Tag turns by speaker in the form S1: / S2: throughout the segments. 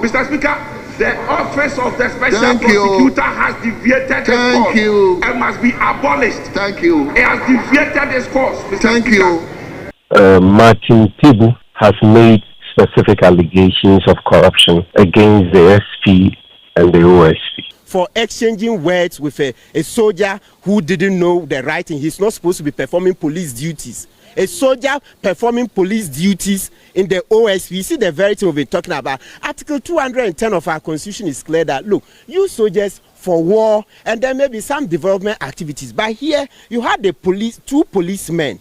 S1: Mr. Speaker, the office of the special prosecutor has deviated its course and must be abolished.
S2: Thank you.
S1: It has deviated its course, Mr.
S2: Thank
S1: Speaker.
S2: you.
S3: Martin Kpebu has made specific allegations of corruption against the SP and the OSP.
S4: For exchanging words with a soldier who didn't know the right thing. He's not supposed to be performing police duties. A soldier performing police duties in the OSP. See the very thing we've been talking about. Article 210 of our constitution is clear that, look, you soldiers for war and there may be some development activities. But here you had the police, two policemen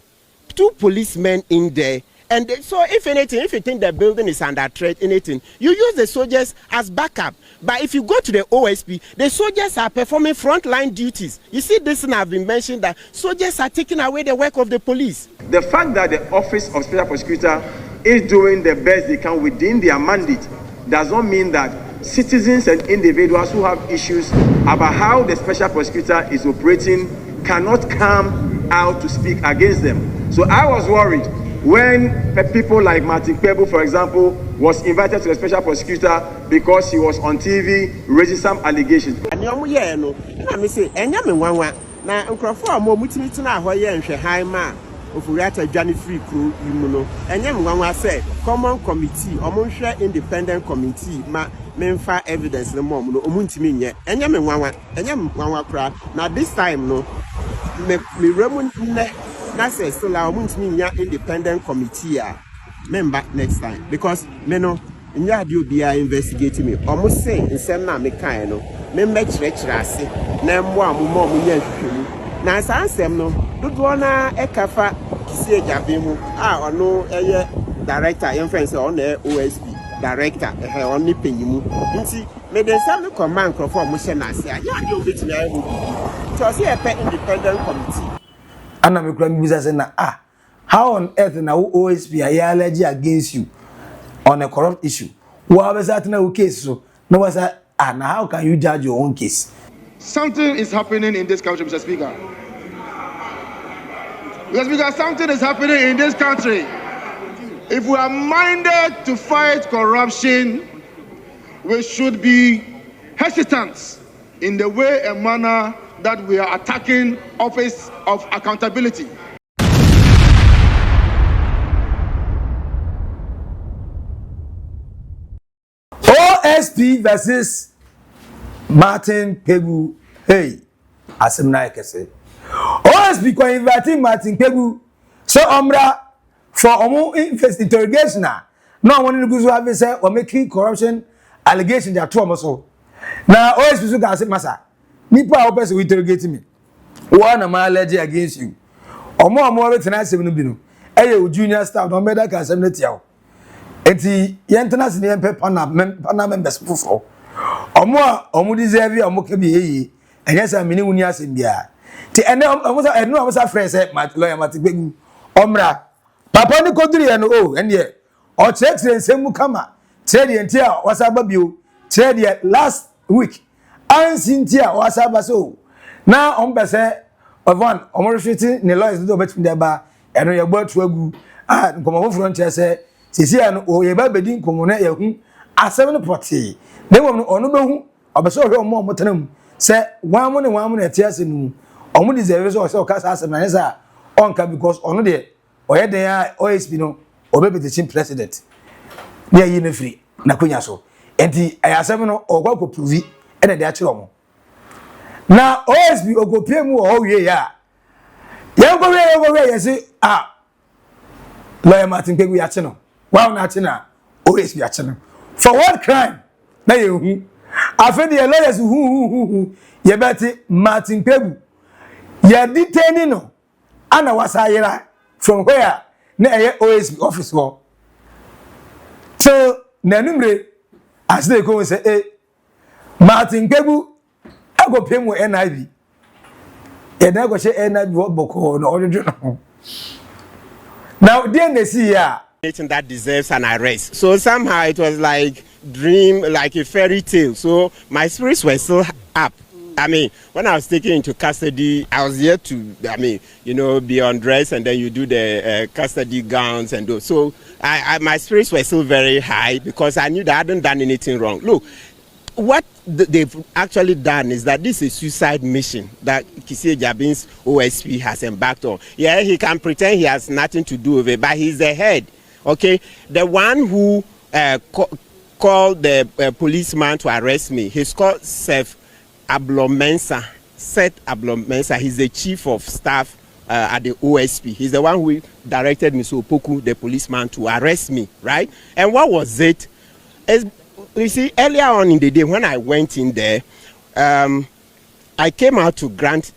S4: in there. And so if anything, if you think the building is under threat, anything, you use the soldiers as backup. But if you go to the OSP, the soldiers are performing frontline duties. You see, this thing have been mentioned that soldiers are taking away the work of the police.
S1: The fact that the office of special prosecutor is doing the best they can within their mandate does not mean that citizens and individuals who have issues about how the special prosecutor is operating cannot come out to speak against them. So I was worried when people like Martin Kpebu, for example, was invited to the special prosecutor because he was on TV raising some allegations.
S4: Common committee, independent committee, menfa evidence no more no omuntimi nye enya me nwanwa kra na this time no me remu ne na say still omuntimi nya independent committee a member next time because me no nya ade obi a investigate me omo say nsem na me kan no me mechire ase na mmo amomo nya hwehwemu na sansem no dodo na ekafa kisi ejabe mu a ono eye director your friend say on the OSP director only penyimu nti me den some command for mo she na se ya dey obetimi ayi ho so say a independent committee
S5: ana me kura mi say na how on earth na OSP are allergy against you on a corrupt issue wa be say na case so no was na how can you judge your own case?
S2: Something is happening in this country, Mr. Speaker. Mr. Speaker, something is happening in this country. If we are minded to fight corruption, we should be hesitant in the way and manner that we are attacking office of accountability.
S5: OSP versus Martin Kpebu. Hey, asemna ekese. OSP ko inviting Martin Kpebu so omra for omo interrogation no one in guzu have say or making corruption allegation they are to so now OSP so can say masa nipa person we interrogate me one am allege against you omo betina asem no bi no eye junior staff no meda ka asem no tiawo enti yentena se ne pepa na members fufo omo deserve omo ka bi yeyi enye sa mini wuni asem bia ti ene omo sa friend say lawyer Martin Kpebu omra papa ni koduri ya no ene o check nsemu kama trade entia wasaba bio trade last week ansintia wasaba so na ombese one omorishiti ne lawyers do betim dey ba eno ye gbo atu agu nkomo frontier say sisi ya no o ye ba bedi nkomo na ye hu asem no poti na wom no ono behu obese ohwe omo tenam say wan mo na tia se nu omo deserve so ka sa asem na say onka because ono de oye den ya OSP no obebetechin president na yi na free na konya so enti ayasem no ogwa prove ene de akire omo na OSP ogopie mu o wie ya ye say lawyer Martin Kpebu ya che no wa na che na OSP ya che no for what crime na ye hu afedi lawyers hu ye beti Martin Kpebu ya detaining no ana wasayira from where na OSP office go so na numre as they go say Martin Kpebu go pay mu NIB e na go she NIB wo boko no ododo no now they see ya
S4: that deserves an arrest. So somehow it was like dream, like a fairy tale. So my spirits were still up. I mean, when I was taken into custody, I was here to, be undressed, and then you do the custody gowns and those. So my spirits were still very high because I knew that I hadn't done anything wrong. Look, what they've actually done is that this is a suicide mission that Kissie Jabin's OSP has embarked on. Yeah, he can pretend he has nothing to do with it, but he's the head. Okay, the one who called the policeman to arrest me, he's called Seth Ablomensa. He's the chief of staff at the OSP. He's the one who directed Mr. Opoku, the policeman, to arrest me, right? And what was it? You see, earlier on in the day when I went in there, I came out to grant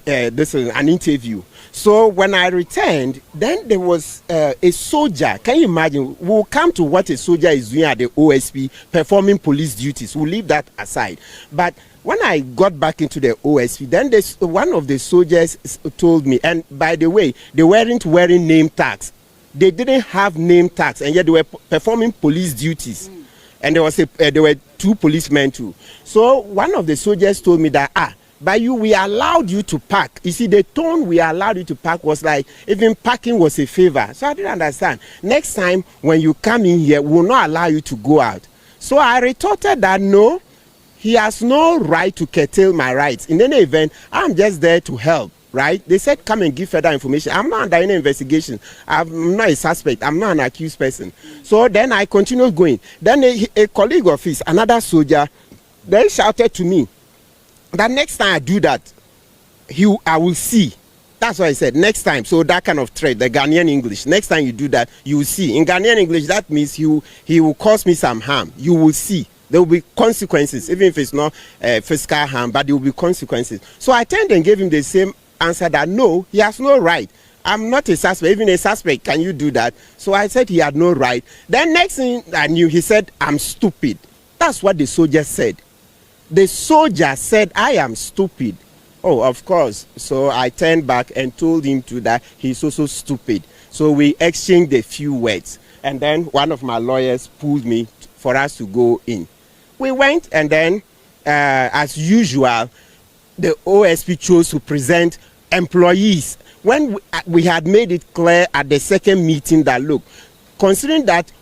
S4: an interview. So when I returned, then there was a soldier. Can you imagine? We'll come to what a soldier is doing at the OSP, performing police duties. We'll leave that aside. But when I got back into the OSP, then one of the soldiers told me, and by the way, they weren't wearing name tags. They didn't have name tags, and yet they were performing police duties. And there were two policemen too. So one of the soldiers told me that, we allowed you to park. You see, the tone we allowed you to park was like, even parking was a favor. So I didn't understand. Next time when you come in here, we will not allow you to go out. So I retorted that no, he has no right to curtail my rights. In any event, I'm just there to help. Right? They said, come and give further information. I'm not under any investigation. I'm not a suspect. I'm not an accused person. So then I continued going. Then a colleague of his, another soldier, then shouted to me that next time I do that, I will see. That's what I said, next time. So that kind of threat, the Ghanaian English, next time you do that, you will see. In Ghanaian English, that means he will cause me some harm. You will see. There will be consequences, even if it's not physical harm, but there will be consequences. So I turned and gave him the same answer that no, he has no right. I'm not a suspect. Even a suspect, can you do that? So I said he had no right. Then next thing I knew, he said, I'm stupid. That's what the soldier said. The soldier said, I am stupid. Oh, of course. So I turned back and told him that he's also stupid. So we exchanged a few words. And then one of my lawyers pulled me for us to go in. We went, and then, as usual, the OSP chose to present employees. When we had made it clear at the second meeting that, look, considering that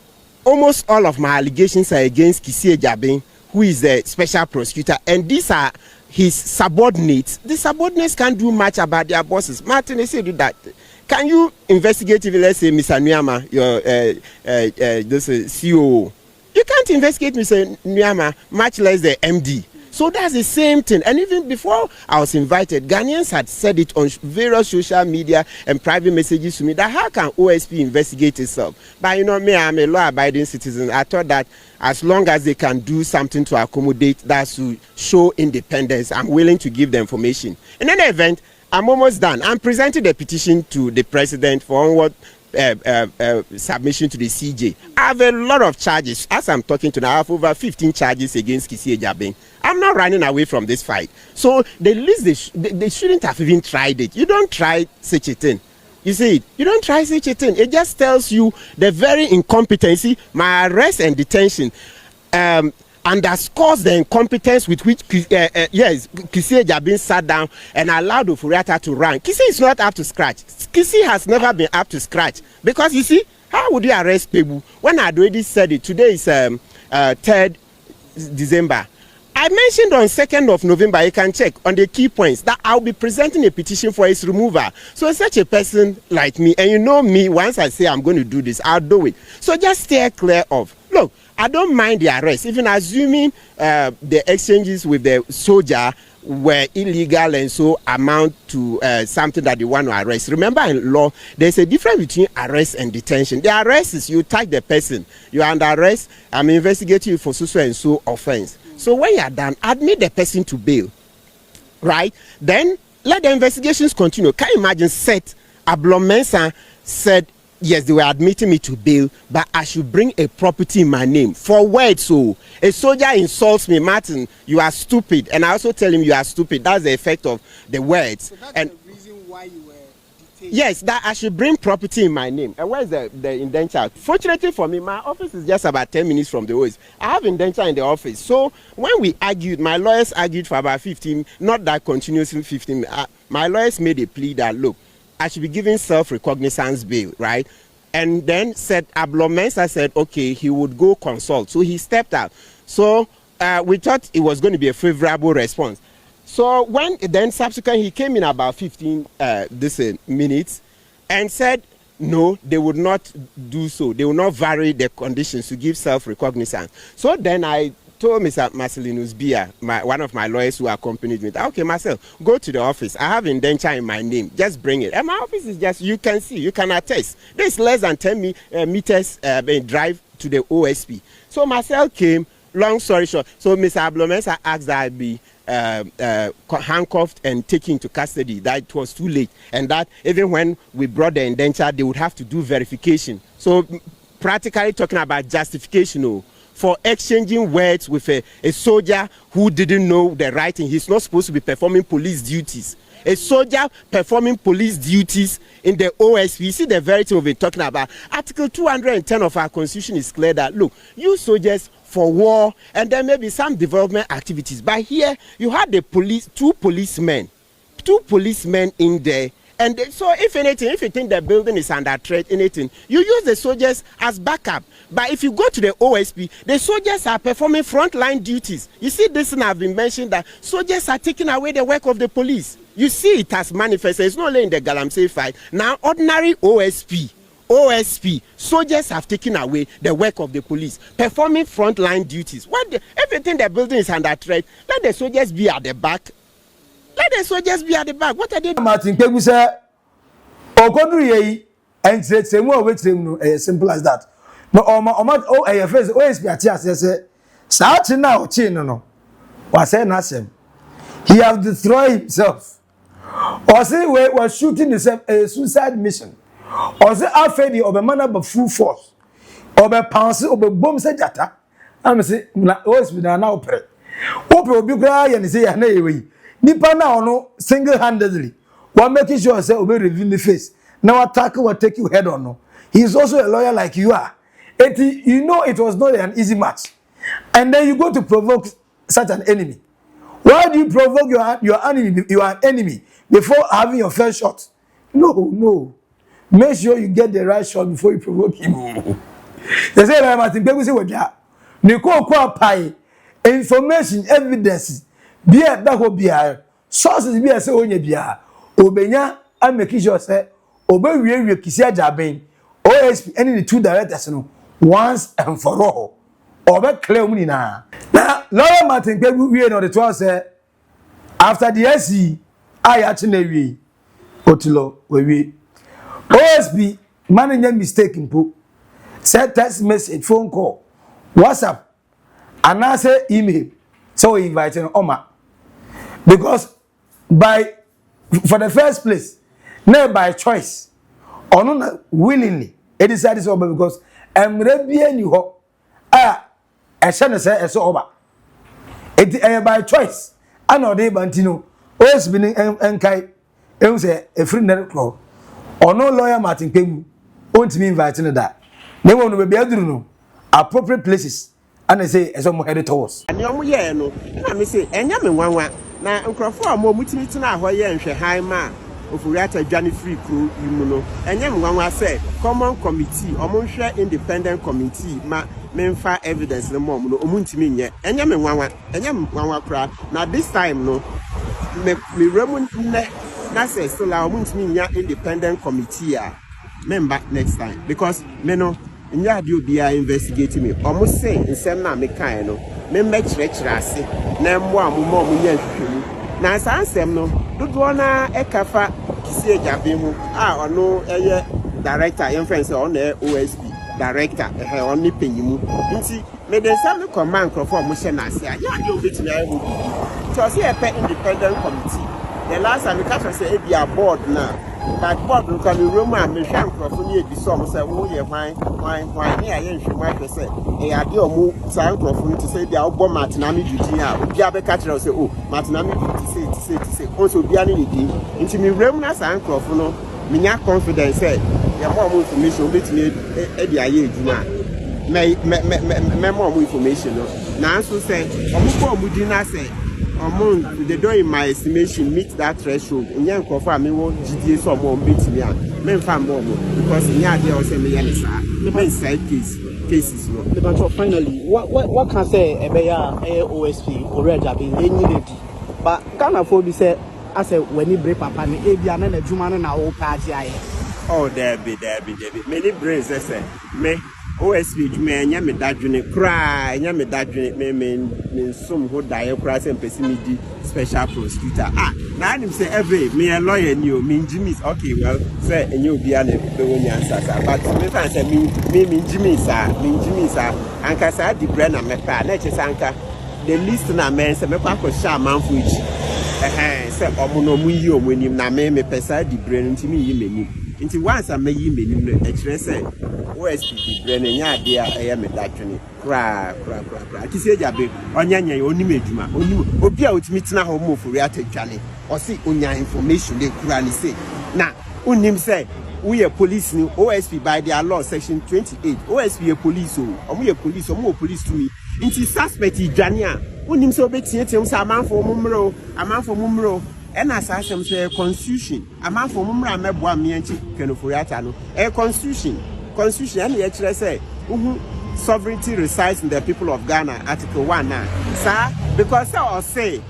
S4: almost all of my allegations are against Kissie Jabin, who is the special prosecutor, and these are his subordinates, the subordinates can't do much about their bosses. Martin, they say do that. Can you investigate if, let's say, Mr. Nyama, your this COO? You can't investigate Mr. Nyama, much less the MD. So that's the same thing. And even before I was invited, Ghanaians had said it on various social media and private messages to me that how can OSP investigate itself? But me, I'm a law-abiding citizen. I thought that as long as they can do something to accommodate, that to show independence, I'm willing to give the information. In any event, I'm almost done. I'm presenting the petition to the president for onward submission to the CJ. I have a lot of charges. As I'm talking to now, I have over 15 charges against Kissie Jabin. I'm not running away from this fight. So the least they shouldn't have even tried it. You don't try such a thing. You see it? You don't try such a thing. It just tells you the very incompetency. My arrest and detention underscores the incompetence with which Kissie Jabin sat down and allowed Oforiatta to run. Kissie is not up to scratch. Kissie has never been up to scratch. Because you see, how would you arrest Kpebu when I'd already said it? Today is 3rd December. I mentioned on 2nd of November, you can check on the key points, that I'll be presenting a petition for its removal. So such a person like me, and you know me, once I say I'm going to do this, I'll do it. So just stay clear of. Look, I don't mind the arrest, even assuming the exchanges with the soldier were illegal and so amount to something that you want to arrest. Remember, in law, there's a difference between arrest and detention. The arrest is you tag the person. You are under arrest, I'm investigating you for so and so offense. So when you are done, admit the person to bail, right? Then let the investigations continue. Can you imagine Seth Ablomensa said, yes, they were admitting me to bail, but I should bring a property in my name. For what? So a soldier insults me, Martin, you are stupid. And I also tell him you are stupid. That's the effect of the words.
S6: So that's
S4: and
S6: the reason why you were
S4: Yes, that I should bring property in my name. And where's the indenture? Fortunately for me, my office is just about 10 minutes from the OS. I have indenture in the office. So when we argued, my lawyers argued for about 15, not that continuously 15. My lawyers made a plea that, look, I should be given self-recognizance bail, right? And then said, Ablomensa said, okay, he would go consult. So he stepped out. So we thought it was going to be a favorable response. So when then subsequently he came in about 15 minutes and said, no, they would not do so. They will not vary the conditions to give self-recognizance. So then I told Mr. Marcelinus Bia, one of my lawyers who accompanied me, okay, Marcel, go to the office. I have indenture in my name. Just bring it. And my office is just, you can see, you can attest. There's less than 10 meters drive to the OSP. So Marcel came, long story short. So Mr. Ablomensa asked that I be handcuffed and taken into custody, that it was too late, and that even when we brought the indenture, they would have to do verification. So practically talking about justification for exchanging words with a soldier who didn't know the right thing. He's not supposed to be performing police duties. A soldier performing police duties in the OSP. You see the very thing we've been talking about. Article 210 of our constitution is clear that, look, you soldiers for war and then maybe some development activities. But here you had the police, two policemen in there. And so if anything, if you think the building is under threat, anything, you use the soldiers as backup. But if you go to the OSP, the soldiers are performing frontline duties. You see, this thing I've been mentioned that soldiers are taking away the work of the police. You see it has manifested. It's not only in the Galamsey fight. Now, ordinary OSP, soldiers have taken away the work of the police, performing frontline duties. If you think the building is under threat, let the soldiers be at the back. Let the soldiers be at the back. What are they doing?
S5: Martin Kpebu said, Okoduri and say more with him, as simple as that. No, AFS, OSP, say, South now, no. Was saying nothing. He have destroyed himself. Or say, we were shooting a suicide mission. Or say, Alfred, or a man of full force. Or a pounce, or a bomb sajata. I'm saying, OSP now pray. Open be cry and say, anyway. Nipa now no single-handedly. One making sure say obey reveal the face. Now attack will take you head on. No. He is also a lawyer like you are. You know it was not an easy match. And then you go to provoke such an enemy. Why do you provoke your enemy before having your first shot? No. Make sure you get the right shot before you provoke him. They say like Martin Kpebu say what ya. Niko kwa pai information evidence. Bia da ho bia sources bia say onye bia obenya am make sure say obewie kisi ajaben OSP any the two directors no once and for all obe clear mu na lawyer Martin Kpebu we no the 12 say after the SC ayachi na wie otilo we OSP manager mistake impo send text message phone call WhatsApp and I say email so we inviting Oma. Because for the first place, not by choice, or not willingly, it decided over because I'm ready you hope. I shall say it's over. It by choice. I know they bantino. Always been and kai. It was a friend that club. Or no lawyer Martin Kpebu won't be inviting that. They want to be able to know appropriate places. And I say, as I'm headed towards. And you know, I say, and you one. Na nkrofo mo mutimiti na ahoye nhwe han ma ofuriata dwane free crew yimuno enye mwanwa say common committee omonhwe independent committee ma memfa evidence no mom no omuntimi nye enye mwanwa kra na this time no me remu ne na say still omuntimi nya independent committee a member next time because me no nya ade obi a investigate me omo say nsem na me kan no me mechire ase na mmo amumo nya hwehwemu na sansem no dodo na ekafa kisi ejabe hu ono eye director influence on OSP director oni penyimu nti me den sam no command crofo mo hye na ase ya ade obetimi ahu so say independent committee the last time we catch say e be board na that board no can Roman me hwan crofo ni ebi so mo say wo ye hwan ni aye nhwema say e ade omo san crofo nti say bia obo matinami dudi a obi abeka kire say oh matinami dudi say also obi ani ni nti me rem na san crofo no
S4: me nya confidence say ya more information betimi e dey aye eduma me more information no na so say omudi na say they don't in my estimation meet that threshold nya nkofo a me wo gidie so mo betimi a me mfa mo because nya dey o say me ya ne sa me side cases no.
S6: But finally, what can say about OSP already have been any lady? But Ghana for be say as a when you break papa ni ebi ana na juma na o party aye.
S4: Oh there be many brains say me OSP juma enya me dadwene kra enya me dadwene me sum ho dae kra say person me di special prosecutor na him say every me a lawyer ni o me Jimmy okay well say enya obi ana be woni answer but me fan say me Jimmy sa anka sa di brand na me pa na che sanka the list na men say me kwa ko sha manfo ichi say omo no mu yi omonim na me pesa di brand ntimi yi menim nti once am yi menim no e kire say OSP di brand nya ade a eye me dadwene kra ti se jabe onyanyan onim eduma onim obi a otimi tena ho mo fori atadwane o se onya information de kra ni say na onim say we are police ni OSP by their law section 28 OSP a police omo police to me nti suspect idwane a onim say obetietem say amanfo mumro and as I say constitution amanfo mumro amebo amianchi kenoforiata no constitution and the say sovereignty resides in the people of Ghana article 1 now sir because I say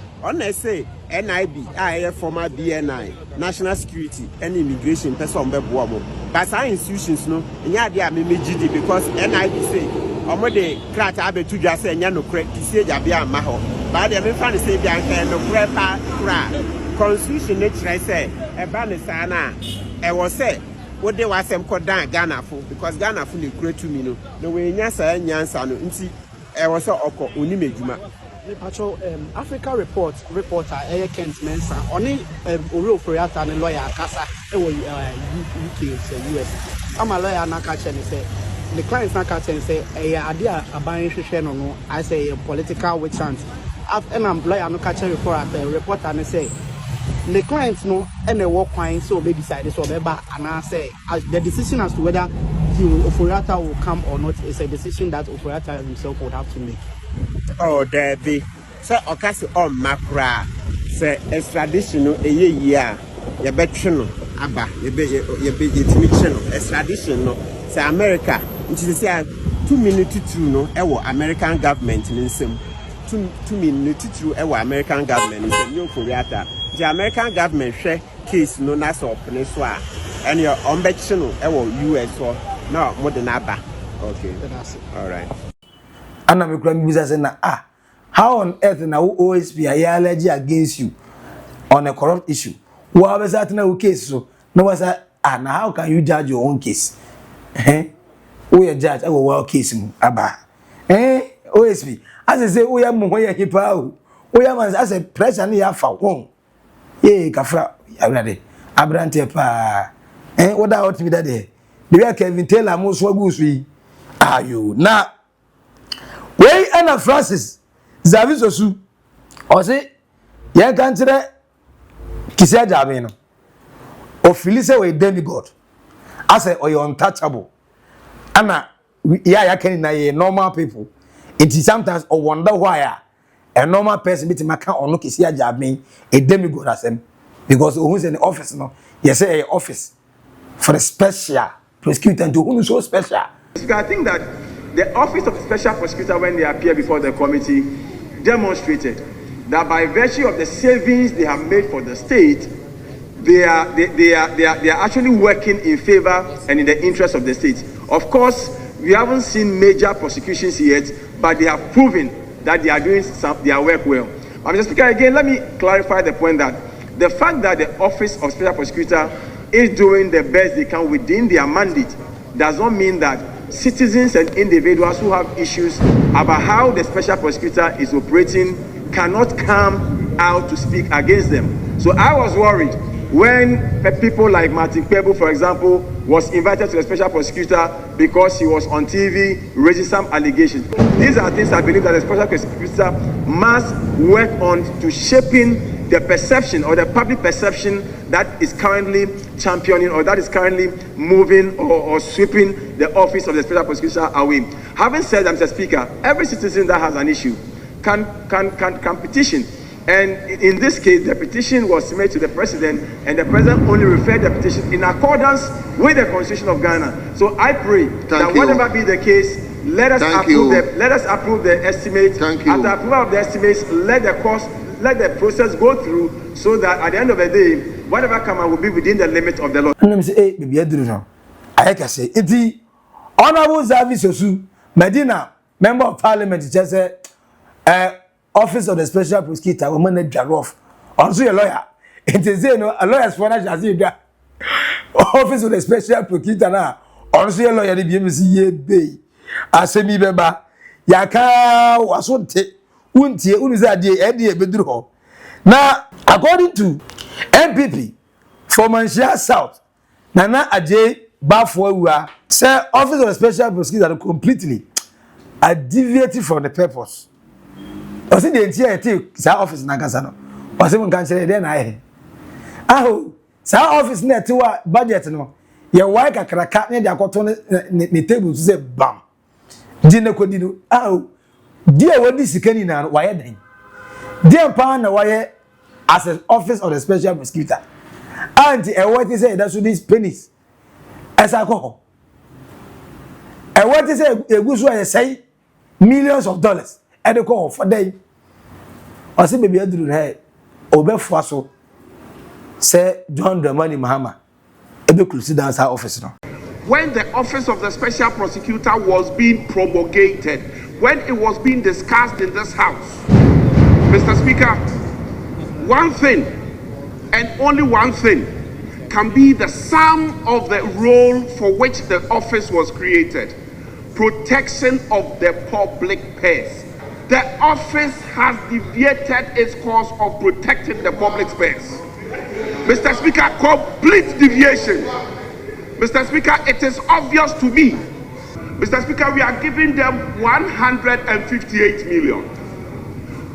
S4: NIB former BNI national security and immigration person bebo mo but our institutions no nya dey amemegidi because NIB say omo de krata abetu dwa say nya no credit say jabe ama ho but dem fan say bi anka no credit kra constitution ne kire say e ba ne sa na e wo say wo de wasem ko dan Ghana fo because Ghana fo ne kure to me no we nya sa nyansa no nti e wo say okọ oni medjuma
S6: Patrol Africa reporter Kent Mensa only Oro Foriata and lawyer Kasa UK say US. I'm a lawyer na catch and say the clients na catch and say idea aban hwehwe no I say a political witch hunt. And I'm lawyer no catch reporter and say the clients no and they work fine so they decide so beba and I say the decision as to whether Oforiata will come or not is a decision that Oforiata himself would have to make.
S4: Oh, there be. Say, Okasi on Macra. Say, extradition, a year. You bet you Abba, you be extradition. Say, America, which is 2 minutes to no, American government in some 2 minutes to American government in the new Koreata. The American government share case no naso Peninsula and your ombection US or no more than Abba. Okay, all right.
S5: And I'm going to say, how on earth now OSP are allergy against you on a corrupt issue? What was that no case? So, no, was that, and how can you judge your own case? We are judge our well case, Abba. OSP, as I say, we are more hip out. We are as a pressure near for one. Kafra, already. Abrante pa. What out me that day? The way Kevin Taylor most wagoosy. Are you now? Wey Anna Francis Zavisosu o se ye kan kire kisia jabe no o feel say we demigod as a you untouchable ana ya can na ye normal people it is sometimes I wonder why a normal person bit maka ono kisia jabe a demigod asem because who's in the office no you say a office for a special prosecutor to who so special.
S1: I think that the Office of the Special Prosecutor, when they appear before the committee, demonstrated that by virtue of the savings they have made for the state, they are actually working in favor and in the interest of the state. Of course, we haven't seen major prosecutions yet, but they have proven that they are doing their work well. Mr. Speaker, again, let me clarify the point that the fact that the Office of Special Prosecutor is doing the best they can within their mandate does not mean that citizens and individuals who have issues about how the special prosecutor is operating cannot come out to speak against them. So I was worried when people like Martin Kpebu, for example, was invited to the special prosecutor because he was on TV raising some allegations. These are things I believe that the special prosecutor must work on to shaping the perception or the public perception that is currently championing or that is currently moving or sweeping the office of the special prosecutor away. Having said that, Mr. Speaker, every citizen that has an issue can petition. And in this case, the petition was made to the president, and the president only referred the petition in accordance with the Constitution of Ghana. So I pray that whatever be the case, let us approve the estimate. After approval of the estimates, let the process go through, so that at the end of the day, whatever come out will be within the limit of the law.
S5: And let me say, hey, baby, I do know. I can say, it's Honorable Service Osu Medina, Member of Parliament, just said, Office of the Special Prosecutor, woman that jar off. Also a lawyer. It is a lawyer's financial Office of the Special Prosecutor now. Also a lawyer, the BMC Bay. Asemi Beba. Yaka was one take. Unti, Unizadi, Eddie Bedro. Now, according to MPP for Manchester South, Nana Ajay Bafwa, say Office of the Special Prosecutor completely deviated from the purpose. I see the entire sa office na kasa no. I say mon kan chere dey na he. Aho, sa office na te wa budget no. Ye wai kakraka na dey akoto ne table to say bam. Di na kodi no. Aho, di e wodi sikani na wa ye den. Di empa na wa ye as an office of the special prosecutor. And e what say that so these pennies. As alcohol. E what say egu so say millions of dollars. And call for day. I see baby Andrew hey Obefuaso say John Dramani Mahama ebe close down our office now.
S7: When the office of the special prosecutor was being promulgated, when it was being discussed in this house, Mr. Speaker, one thing and only one thing can be the sum of the role for which the office was created: protection of the public purse. The office has deviated its course of protecting the public space. Mr. Speaker, complete deviation. Mr. Speaker, it is obvious to me. Mr. Speaker, we are giving them 158 million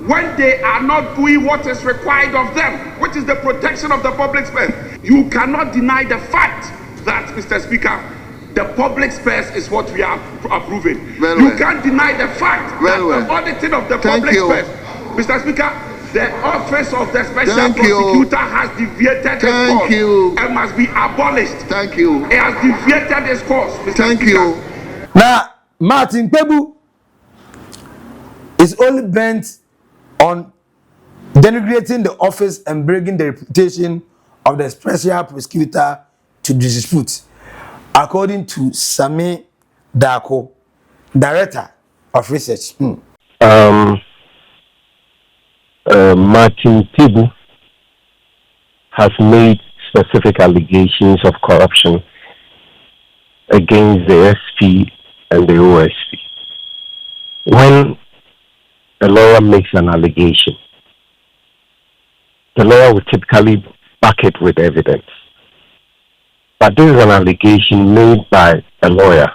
S7: when they are not doing what is required of them, which is the protection of the public space. You cannot deny the fact that, Mr. Speaker, the public space is what we are approving. You can't deny the fact that the auditing of the public space, Mr. Speaker, the office of the special prosecutor has deviated its course and must be abolished. It has deviated its course, Mr. Speaker.
S5: Now, Martin Kpebu is only bent on denigrating the office and bringing the reputation of the special prosecutor to dispute, according to Sami Dako, Director of Research.
S3: Martin Kpebu has made specific allegations of corruption against the SP and the OSP. When a lawyer makes an allegation, the lawyer will typically back it with evidence. But this is an allegation made by a lawyer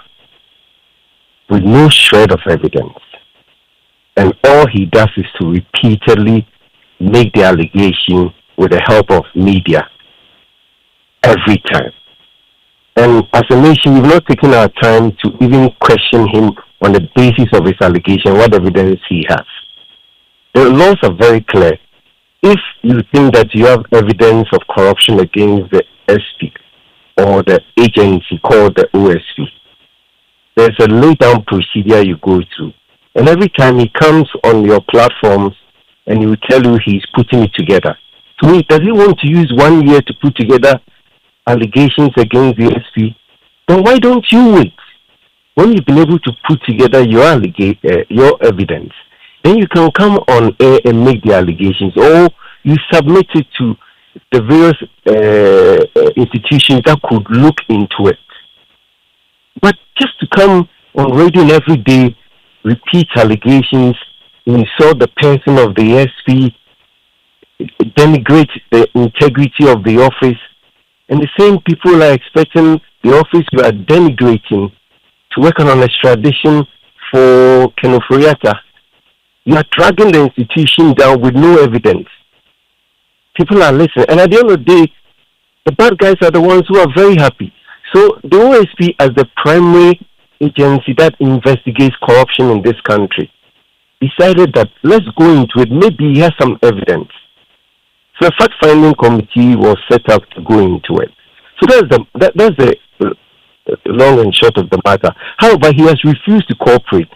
S3: with no shred of evidence. And all he does is to repeatedly make the allegation with the help of media every time. And as a nation, we've not taken our time to even question him on the basis of his allegation, what evidence he has. The laws are very clear. If you think that you have evidence of corruption against the SP or the agency called the OSP, there's a lay-down procedure you go through. And every time he comes on your platforms and he will tell you he's putting it together. To me, does he want to use 1 year to put together allegations against the SP? Then why don't you wait? When you've been able to put together your evidence, then you can come on air and make the allegations, or you submit it to the various institutions that could look into it. But just to come on radio every day, repeat allegations, insult the person of the SP, denigrate the integrity of the office, and the same people are expecting the office you are denigrating to work on an extradition for Kenoforiata. You are dragging the institution down with no evidence. people are listening. And at the end of the day, the bad guys are the ones who are very happy. So the OSP, as the primary agency that investigates corruption in this country, decided that let's go into it. Maybe he has some evidence. So a fact-finding committee was set up to go into it. So that's the long and short of the matter. However, he has refused to cooperate.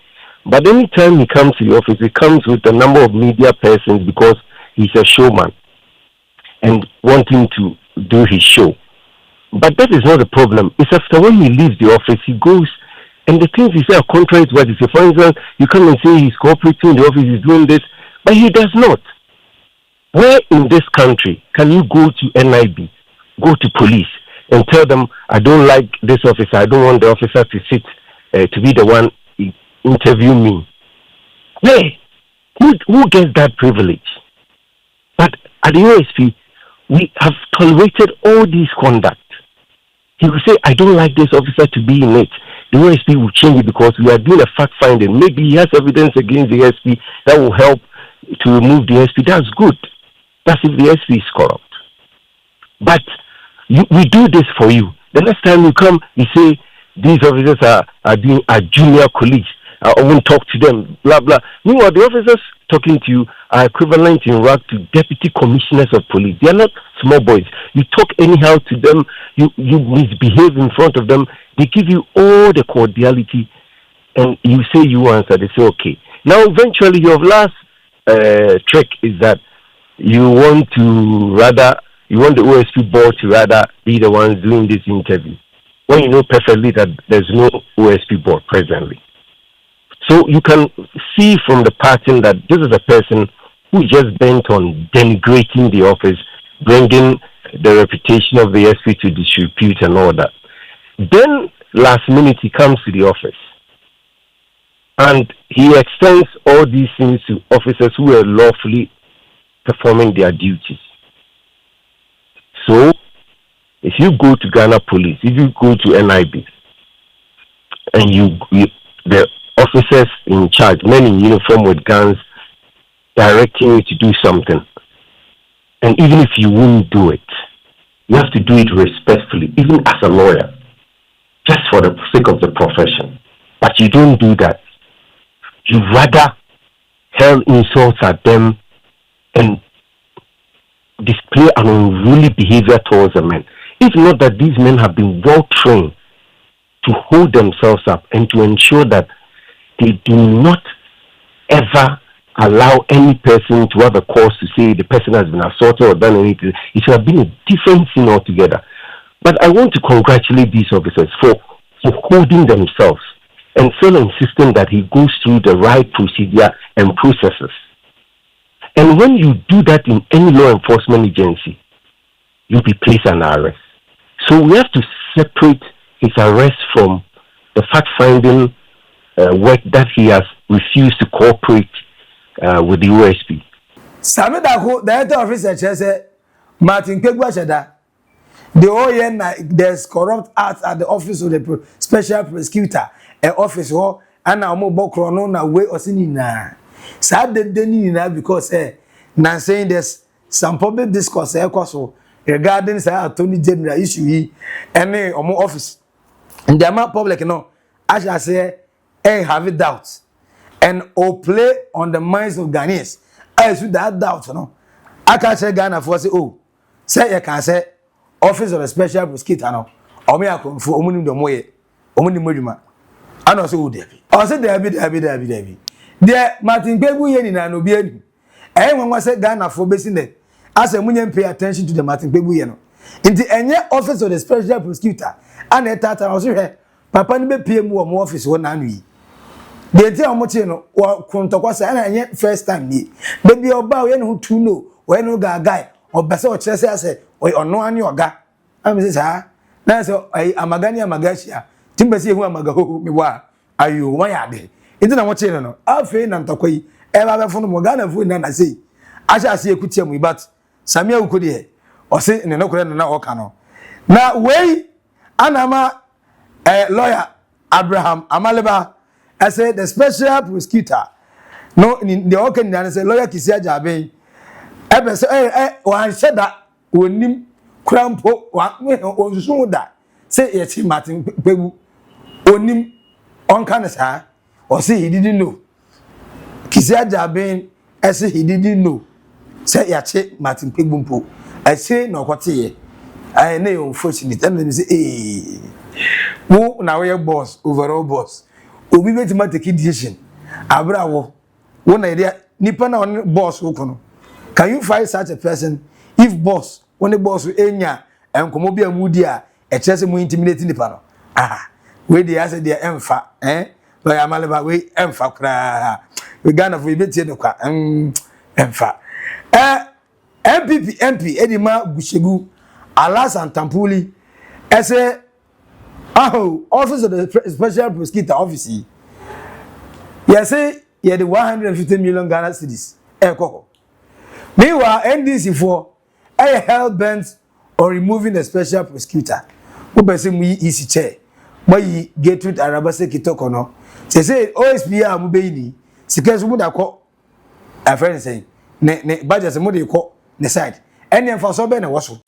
S3: But anytime he comes to the office, he comes with a number of media persons because he's a showman and wanting to do his show. But that is not the problem. It's after when he leaves the office, he goes, and the things he says are contrary to what he says. For instance, you come and say he's cooperating in the office, he's doing this, but he does not. Where in this country can you go to NIB, go to police, and tell them, I don't like this officer, I don't want the officer to sit, to be the one interview me? Hey, who gets that privilege? But at the OSP, we have tolerated all these conduct. He will say, I don't like this officer to be in it. The OSP will change it because we are doing a fact finding. Maybe he has evidence against the SP that will help to remove the SP. That's good. That's if the SP is corrupt. But we do this for you. The next time you come, you say, these officers are junior colleagues. I won't talk to them, blah, blah. Meanwhile, the officers talking to you are equivalent in rank to deputy commissioners of police. They are not small boys. You talk anyhow to them, you misbehave in front of them, they give you all the cordiality, and you say you answer, they say, okay. Now, eventually, your last trick is that you want the OSP board to rather be the ones doing this interview, when you know perfectly that there's no OSP board presently. So you can see from the pattern that this is a person who is just bent on denigrating the office, bringing the reputation of the SP to disrepute and all that. Then last minute he comes to the office and he extends all these things to officers who are lawfully performing their duties. So if you go to Ghana Police, if you go to NIB, and the officers in charge, men in uniform with guns, directing you to do something, and even if you won't do it, you have to do it respectfully, even as a lawyer, just for the sake of the profession. But you don't do that. You rather hurl insults at them and display an unruly behavior towards the men. If not that these men have been well trained to hold themselves up and to ensure that they do not ever allow any person to have a cause to say the person has been assaulted or done anything. It should have been a different thing altogether. But I want to congratulate these officers for holding themselves and still insisting that he goes through the right procedure and processes. And when you do that in any law enforcement agency, you'll be placed under arrest. So we have to separate his arrest from the fact-finding work that he has refused to cooperate with the OSP.
S5: Samedako, the head officer says, Martin Kpebu, the OEN, there's corrupt acts at the office of the special prosecutor, an office, and now more bokrono na way or sinina. Sad the because now saying there's some public discourse regarding Attorney General issue any or more office. And the amount public, as I say, have a doubt and play on the minds of Ghanaians. As with that doubt, I can't say Ghana for say, say you can say office of the special prosecutor, or me I come for Omuni the Moye, Omuni Mudima. I know so Debbie. I said Debbie. There, Martin Kpebu yen in an obian. Anyone was said Ghana for basing it. As a woman pay attention to the Martin Kpebu yen. In the any office of the special prosecutor, and a tata was here. Papa Nibe PM or more office one annually. They tell Mochino or Contoquasa and yet first time me. Baby or bow who to know when no guy or Basso Chessa or no one your guy. I'm Mrs. Ha. Now so I am Magania Magasia. Timbasi who am Magaho me wa. Are you why are they? It's not what you I'll fain and Tokoi. Ever from Morgana food and I say. I shall see a good me, but Samuel could hear or say in an okran or cano. Now, way Anama lawyer Abraham Amaleba. I said the special prosecutor. No, in the Okan, I said lawyer Kisia Jabe. ebe se wan sheda onim krampo wa onsusu da se ye chi Martin Kpebu onim onka ne sa o se he didn't know kisi ajaben ese he didn't know se ya chi Martin Kpebu mpo ese na okote ye na you unfortunate and me say wo na we boss overall boss obi betima take decision abrawo wo na ide nipa na on boss wo kono. Can you find such a person if boss when the boss enya enkomo bia mudi a e chese mu intimidate nipa no we dey say dey emfa no ya maleba we emfa kra we Ghana for ibetie no kwa emfa MP Edima Gushegu Alasan Tampuli ese office of the special prosecutor office you say you the 150 million Ghana cedis koko. Meanwhile, NDC for hell bent on removing the special prosecutor. Who person we easy chair. Boy get with Arabase Kitokono. Say OSP Mubeini. Sikes would have caught a friend saying, ne budget some money caught the side. And for so ben was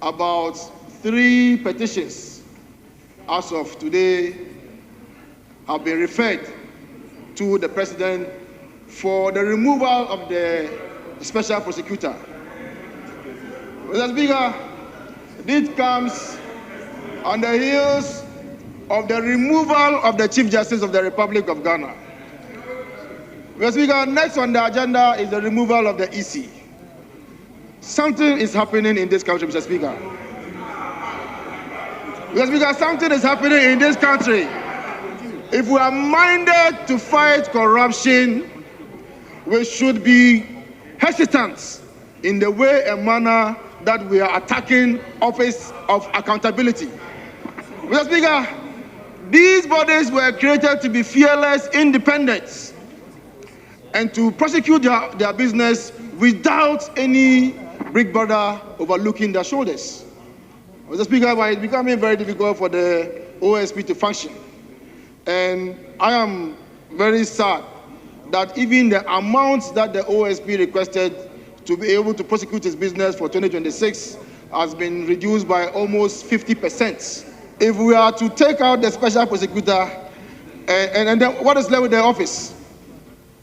S2: about 3 petitions as of today have been referred to the president for the removal of the special prosecutor. Mr. Speaker, this comes on the heels of the removal of the Chief Justice of the Republic of Ghana. Mr. Speaker, next on the agenda is the removal of the EC. Something is happening in this country, Mr. Speaker. Mr. Speaker, something is happening in this country. If we are minded to fight corruption, we should be hesitant in the way and manner that we are attacking office of accountability. Mr. Speaker, these bodies were created to be fearless, independent, and to prosecute their business without any big brother overlooking their shoulders. Mr. Speaker, it's becoming very difficult for the OSP to function. And I am very sad that even the amount that the OSP requested to be able to prosecute his business for 2026 has been reduced by almost 50%. If we are to take out the special prosecutor, and then what is left with the office?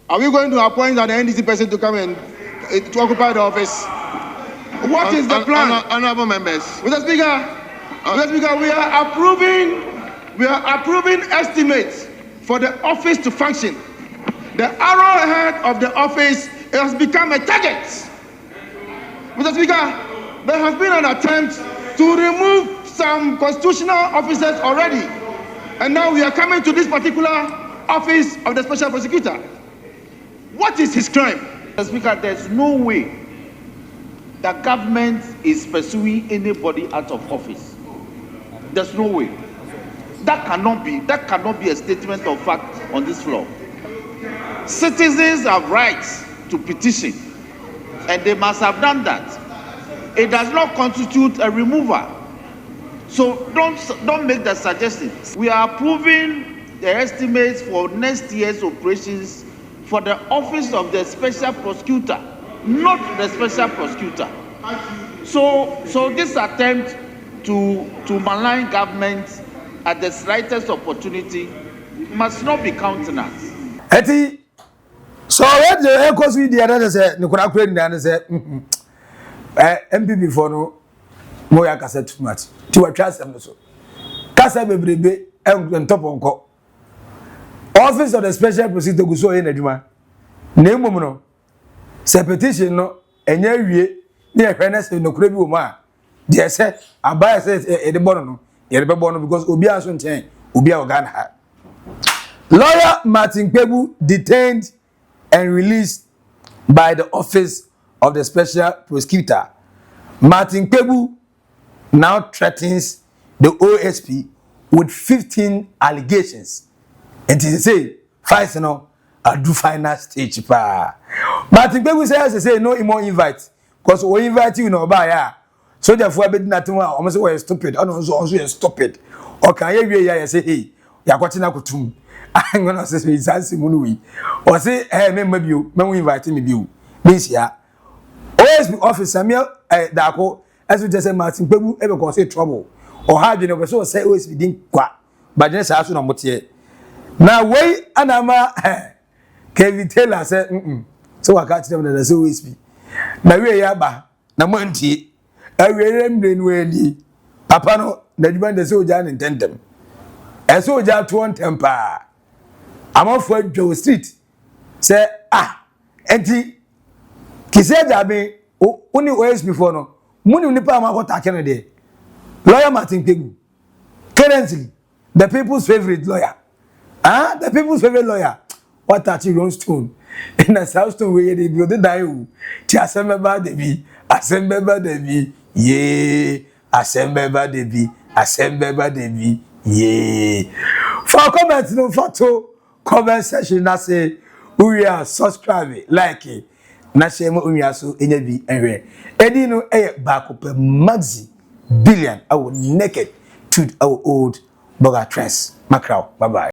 S2: Are we going to appoint an NDC person to come and to occupy the office? What is the plan?
S7: Honorable members.
S2: Mr. Speaker, we are approving estimates for the office to function. The arrowhead of the office has become a target. Mr. Speaker, there has been an attempt to remove some constitutional officers already. And now we are coming to this particular office of the special prosecutor. What is his crime?
S8: Mr. Speaker, there's no way the government is pursuing anybody out of office. There's no way. That cannot be a statement of fact on this floor. Citizens have rights to petition, and they must have done that. It does not constitute a removal. So don't make the suggestion. We are approving the estimates for next year's operations for the office of the special prosecutor, not the special prosecutor. So this attempt to malign government at the slightest opportunity must not be countenanced.
S5: Eti so what the cause we the other say no kura kura ndan say MPP for no mo ya kasa too much ti wa twa asem no so kasa bebrebe en top onko office of the special prosecutor go so yen adwuma na emom no se petition no enya wie na ehwe na se no kura bi wo ma de se abaya se e de bono no ye be bono because obi aso nten obi a Ghana ha. Lawyer Martin Kpebu detained and released by the office of the special prosecutor. Martin Kpebu now threatens the OSP with 15 allegations. And he say, fight no, I do final stage pa. Martin Kpebu says no more invite because we invite you no buy ya. So therefore be nothing almost we stupid. And also stupid. Okay, you say hey, ya kwatina kutum. I'm gonna say it's answer munui. Or say, hey, maybe you, when we invite me, you, this year, OSP officer me dako as we just say Martin Kpebu e be cause trouble or hard you know so say OSP din kwa but then say aso na motie na wey anama Kevin Taylor say so I catch them na say OSP na we ya ba na mo ntie awere mre no ani papa no na djuma de say oja nintendem e say oja to on temper amafo adwo street say enti kise jabe oni OSP before no muni nipa amakota kene de lawyer Martin Kpebu currently the people's favorite lawyer the people's favorite lawyer what at you stone in a south stone where they build the die ti asembeba de bi ye asembeba de bi ye for comment no photo comment section na say we are subscribe like na share mo unwa so enya bi enwe edi no back up Maxi Billian our naked to our Oldboga trends macro bye bye.